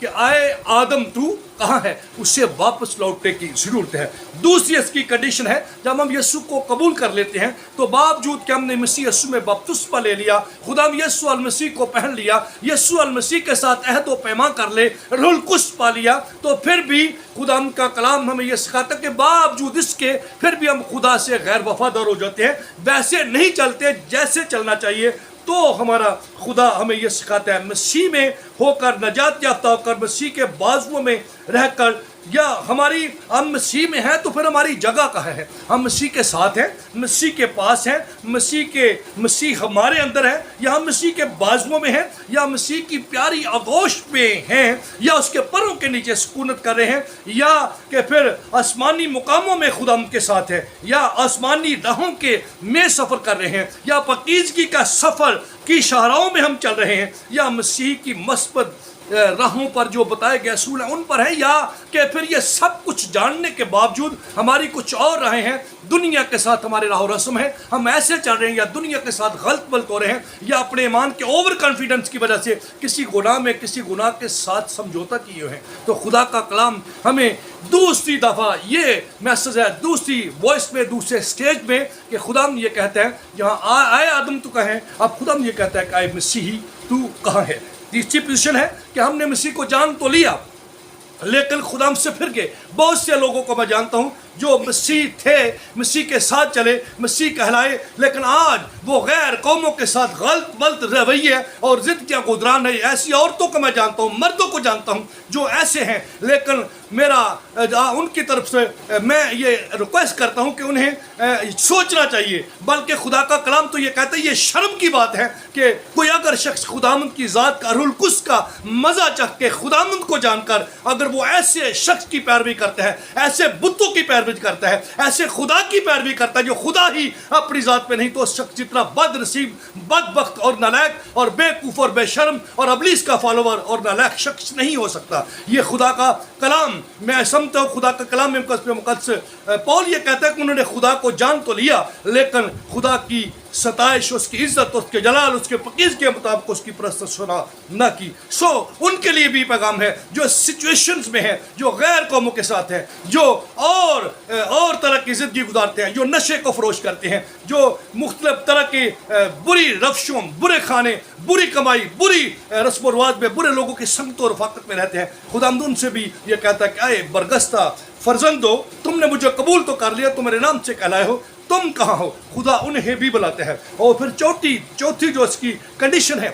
کہ آئے آدم تو کہاں ہے، اسے واپس لوٹنے کی ضرورت ہے۔ دوسری اس کی کنڈیشن ہے، جب ہم یسوع کو قبول کر لیتے ہیں تو باوجود کہ ہم نے مسیح یسوع میں بپتسمہ لے لیا، خدا یسوع المسیح کو پہن لیا، یسوع المسیح کے ساتھ عہد و پیمان کر لے، روح القدس پا لیا، تو پھر بھی خدا کا کلام ہمیں یہ سکھاتا ہے کہ باوجود اس کے پھر بھی ہم خدا سے غیر وفادار ہو جاتے ہیں، ویسے نہیں چلتے جیسے چلنا چاہیے۔ تو ہمارا خدا ہمیں یہ سکھاتا ہے مسیح میں ہو کر، نجات یافتہ ہو کر، مسیح کے بازوؤں میں رہ کر، یا ہم مسیح میں ہیں تو پھر ہماری جگہ کہاں ہے؟ ہم مسیح کے ساتھ ہیں، مسیح کے پاس ہیں، مسیح ہمارے اندر ہے، یا ہم مسیح کے بازوؤں میں ہیں، یا مسیح کی پیاری آغوش میں ہیں، یا اس کے پروں کے نیچے سکونت کر رہے ہیں، یا کہ پھر آسمانی مقاموں میں خدا ہم کے ساتھ ہے، یا آسمانی راہوں کے میں سفر کر رہے ہیں، یا پاکیزگی کا سفر کی شاہراہوں میں ہم چل رہے ہیں، یا مسیح کی مثبت راہوں پر جو بتائے گئے اصول ہیں ان پر ہیں، یا کہ پھر یہ سب کچھ جاننے کے باوجود ہماری کچھ اور راہیں ہیں، دنیا کے ساتھ ہمارے راہ و رسم ہے، ہم ایسے چل رہے ہیں، یا دنیا کے ساتھ غلط بلط ہو رہے ہیں، یا اپنے ایمان کے اوور کانفیڈنس کی وجہ سے کسی گناہ میں کسی گناہ کے ساتھ سمجھوتا کیے ہیں۔ تو خدا کا کلام ہمیں دوسری دفعہ یہ میسج ہے، دوسری وائس میں، دوسرے سٹیج میں، کہ خدا یہ کہتا ہے جہاں آئے آدم تو کہیں، اب خدا یہ کہتا ہے کہ آئے مسیحی تو کہاں ہے۔ تیسری پوزیشن ہے کہ ہم نے مسیح کو جان تو لیا لیکن خدا ہم سے پھر گئے۔ بہت سے لوگوں کو میں جانتا ہوں جو مسیح تھے، مسیح کے ساتھ چلے، مسیح کہلائے، لیکن آج وہ غیر قوموں کے ساتھ غلط ملط رویے اور زندگیاں گزران ہے۔ ایسی عورتوں کو میں جانتا ہوں، مردوں کو جانتا ہوں جو ایسے ہیں، لیکن میرا ان کی طرف سے میں یہ ریکویسٹ کرتا ہوں کہ انہیں سوچنا چاہیے، بلکہ خدا کا کلام تو یہ کہتا ہے، یہ شرم کی بات ہے کہ کوئی اگر شخص خداوند کی ذات کا، روح القدس کا مزہ چکھ کے خداوند کو جان کر اگر وہ ایسے شخص کی پیروی کرتا ہے، ایسے بتوں کی پیروی کرتا ہے، ایسے خدا کی پیروی کرتا ہے جو خدا ہی اپنی ذات میں نہیں، تو اس شخص جتنا بد نصیب، بدبخت اور نالائق اور بیوقوف اور بے شرم اور ابلیس کا فالوور اور نالائق شخص نہیں ہو سکتا۔ یہ خدا کا کلام میں سمجھتا ہوں، خدا کا کلام میں مقدس پول یہ کہتا ہے کہ انہوں نے خدا کو جان تو لیا لیکن خدا کی ستائش، اس کی عزت، اس کے جلال، اس کے پاکیزگی کے مطابق اس کی پرستش سنا نہ کی۔ ان کے لیے بھی پیغام ہے جو سچویشنز میں ہیں، جو غیر قوموں کے ساتھ ہیں، جو اور طرح کی زندگی گزارتے ہیں، جو نشے کو فروش کرتے ہیں، جو مختلف طرح کی بری روشوں، برے کھانے، بری کمائی، بری رسم و رواج میں، برے لوگوں کی سنگت و رفاقت میں رہتے ہیں۔ خداوند ان سے بھی یہ کہتا ہے کہ اے برگستہ فرزندو، تم نے مجھے قبول تو کر لیا، تم میرے نام سے کہلائے ہو، تم کہاں ہو؟ خدا انہیں بھی بلاتے ہیں۔ اور پھر چوتھی جو اس کی کنڈیشن ہے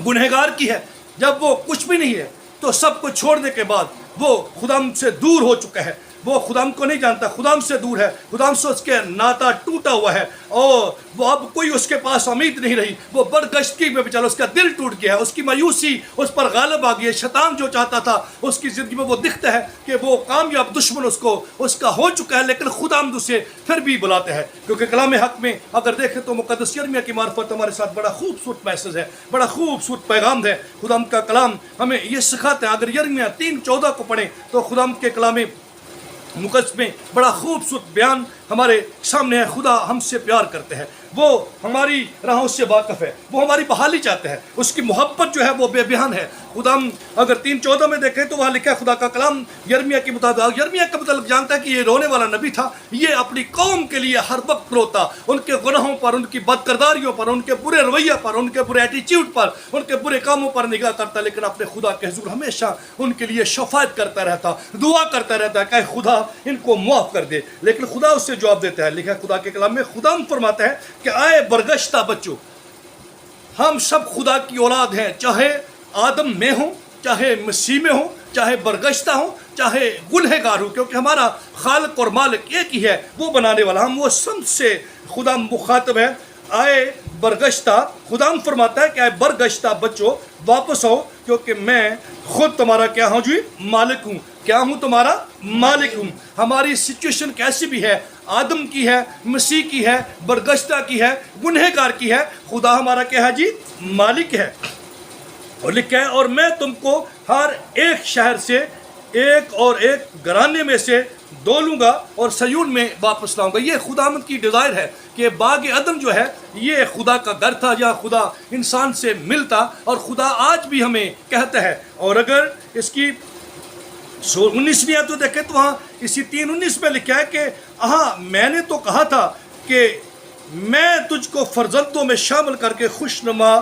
گنہگار کی ہے، جب وہ کچھ بھی نہیں ہے تو سب کو چھوڑنے کے بعد وہ خدا سے دور ہو چکا ہے، وہ خدا کو نہیں جانتا، خدا سے دور ہے، خدا سے اس کے ناتا ٹوٹا ہوا ہے، اور وہ اب کوئی اس کے پاس امید نہیں رہی، وہ برگشتگی میں چلا، اس کا دل ٹوٹ گیا ہے، اس کی مایوسی اس پر غالب آ گئی ہے۔ شیطان جو چاہتا تھا اس کی زندگی میں وہ دکھتا ہے کہ وہ کامیاب دشمن اس کا ہو چکا ہے، لیکن خدا اسے پھر بھی بلاتے ہیں، کیونکہ کلام حق میں اگر دیکھیں تو مقدس یرمیہ کی معرفت ہمارے ساتھ بڑا خوبصورت میسج ہے، بڑا خوبصورت پیغام ہے۔ خدا کا کلام ہمیں یہ سکھاتا ہے، اگر یرمیہ 3:14 کو پڑھیں تو خدا کے کلام مقدس میں بڑا خوبصورت بیان ہمارے سامنے ہے۔ خدا ہم سے پیار کرتے ہیں، وہ ہماری راہوں سے واقف ہے، وہ ہماری بحالی چاہتے ہیں، اس کی محبت جو ہے وہ بے بیان ہے۔ خدا اگر 3:14 میں دیکھیں تو وہاں لکھا ہے خدا کا کلام یرمیہ کے مطابق، یرمیہ کا مطلب جانتا ہے کہ یہ رونے والا نبی تھا، یہ اپنی قوم کے لیے ہر وقت روتا، ان کے گناہوں پر، ان کی بد کرداریوں پر، ان کے برے رویہ پر، ان کے برے ایٹیچیوڈ پر، ان کے برے کاموں پر نگاہ کرتا، لیکن اپنے خدا کے حضور ہمیشہ ان کے لیے شفاعت کرتا رہتا، دعا کرتا رہتا ہے کہ خدا ان کو معاف کر دے، لیکن خدا اس سے جواب دیتا ہے۔ لکھا ہے خدا کے کلام میں، خدا فرماتا ہے کہ آئے برگشتہ بچوں، ہم سب خدا کی اولاد ہیں، چاہے آدم میں ہوں، چاہے مسیح میں ہوں، چاہے برگشتہ ہوں، چاہے گنہگار ہوں، کیونکہ ہمارا خالق اور مالک ایک ہی ہے، وہ بنانے والا، ہم وہ سب سے خدا مخاطب ہے۔ آئے برگشتہ، خدا فرماتا ہے کہ آئے برگشتہ بچوں واپس آؤ، کیونکہ میں خود تمہارا کیا ہوں جی مالک ہوں، کیا ہوں تمہارا مالک ہوں۔ ہماری سچویشن کیسی بھی ہے، آدم کی ہے، مسیح کی ہے، برگشتہ کی ہے، گنہگار کی ہے، خدا ہمارا کیا ہے جی مالک ہے۔ اور لکھا ہے اور میں تم کو ہر ایک شہر سے ایک اور ایک گھرانے میں سے دو لوں گا اور سیون میں واپس لاؤں گا. یہ خداوند کی ڈیزائر ہے کہ باغ عدن جو ہے یہ خدا کا گھر تھا جہاں خدا انسان سے ملتا, اور خدا آج بھی ہمیں کہتا ہے. اور اگر اس کی 19ویں آیت دیکھیں تو وہاں اسی 3:19 میں لکھا ہے کہ ہاں میں نے تو کہا تھا کہ میں تجھ کو فرزندوں میں شامل کر کے خوشنما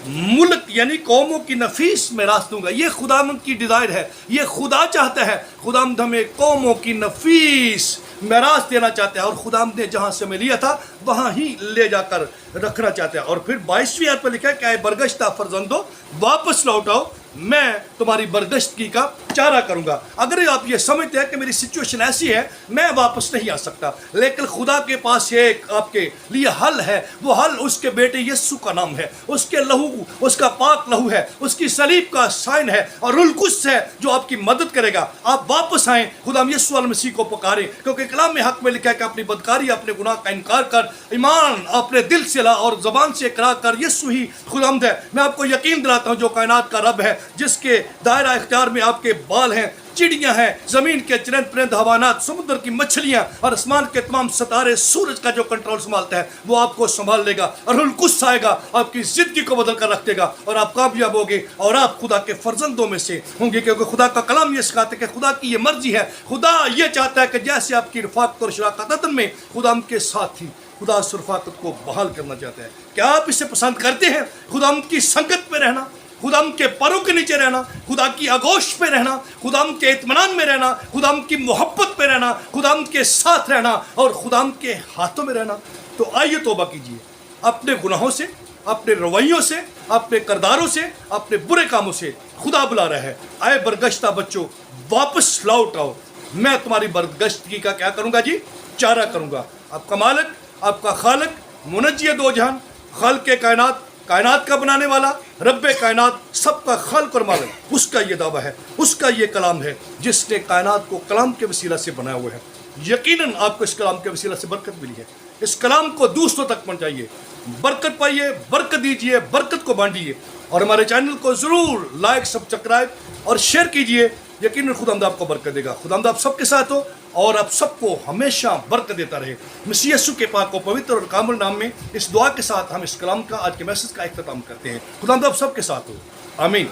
ملک یعنی قوموں کی نفیس میراث دوں گا. یہ خداوند کی ڈیزائر ہے, یہ خدا چاہتا ہے. خداوند ہمیں قوموں کی نفیس میراث دینا چاہتا ہے, اور خداوند نے جہاں سے ہمیں لیا تھا وہاں ہی لے جا کر رکھنا چاہتا ہے. اور پھر 22ویں آیت پر لکھا ہے کہ اے برگشتہ فرزندو واپس لوٹاؤ, میں تمہاری برگشتگی کا چارہ کروں گا. اگر آپ یہ سمجھتے ہیں کہ میری سچویشن ایسی ہے میں واپس نہیں آ سکتا, لیکن خدا کے پاس ایک آپ کے لیے حل ہے. وہ حل اس کے بیٹے یسوع کا نام ہے, اس کے لہو, اس کا پاک لہو ہے, اس کی صلیب کا سائن ہے, اور روح القدس ہے جو آپ کی مدد کرے گا. آپ واپس آئیں, خدا یسوع المسیح کو پکاریں, کیونکہ کلام میں حق میں لکھا ہے کہ اپنی بدکاری اپنے گناہ کا انکار کر ایمان اپنے دل سے لا اور زبان سے اقرار کر یسوع ہی خداوند ہے. میں آپ کو یقین دلاتا ہوں جو کائنات کا رب ہے, جس کے دائرہ اختیار میں آپ کے بال ہیں, چڑیاں ہیں, زمین کے چرند پرند حیوانات, سمندر کی مچھلیاں, اور آسمان کے تمام ستارے, سورج کا جو کنٹرول سنبھالتا ہے وہ آپ کو سنبھال لے گا. اور روح القدس آئے گا, آپ کی زندگی کو بدل کر رکھ دے گا, اور آپ کامیاب ہوگے, اور آپ خدا کے فرزندوں میں سے ہوں گے. کیونکہ خدا کا کلام یہ سکھاتا ہے کہ خدا کی یہ مرضی ہے. خدا یہ چاہتا ہے کہ جیسے آپ کی رفاقت اور شراکت عدن میں خدا ہم کے ساتھ تھی, خدا اس رفاقت کو بحال کرنا چاہتا ہے. کیا آپ اسے پسند کرتے ہیں؟ خدا کی سنگت میں رہنا, خدا کے پروں کے نیچے رہنا, خدا کی آغوش پہ رہنا, خدا کے اطمینان میں رہنا, خدا کی محبت پہ رہنا, خدا کے ساتھ رہنا, اور خدا کے ہاتھوں میں رہنا. تو آئیے توبہ کیجیے اپنے گناہوں سے, اپنے رویوں سے, اپنے کرداروں سے, اپنے برے کاموں سے. خدا بلا رہا ہے, اے برگشتہ بچوں واپس لوٹ آؤ, میں تمہاری برگشتگی کا کیا کروں گا جی؟ چارہ کروں گا. آپ کا مالک, آپ کا خالق, منجی دو جہان, خالق کائنات, کائنات کا بنانے والا, رب کائنات, سب کا خالق اور مالک, اس کا یہ دعویٰ ہے, اس کا یہ کلام ہے جس نے کائنات کو کلام کے وسیلہ سے بنایا ہوا ہے. یقیناً آپ کو اس کلام کے وسیلہ سے برکت ملی ہے. اس کلام کو دوسروں تک پہنچائیے, برکت پائیے, برکت دیجیے, برکت کو بانٹیے, اور ہمارے چینل کو ضرور لائک, سبسکرائب اور شیئر کیجیے. یقیناً خدا آپ کو برکت دے گا. خدا آپ سب کے ساتھ ہو, اور آپ سب کو ہمیشہ برکت دیتا رہے. مسیح یسوع کے پاک و پوتر اور کامل نام میں اس دعا کے ساتھ ہم اس کلام کا, آج کے میسج کا اختتام کرتے ہیں. خدا آپ سب کے ساتھ ہو. آمین.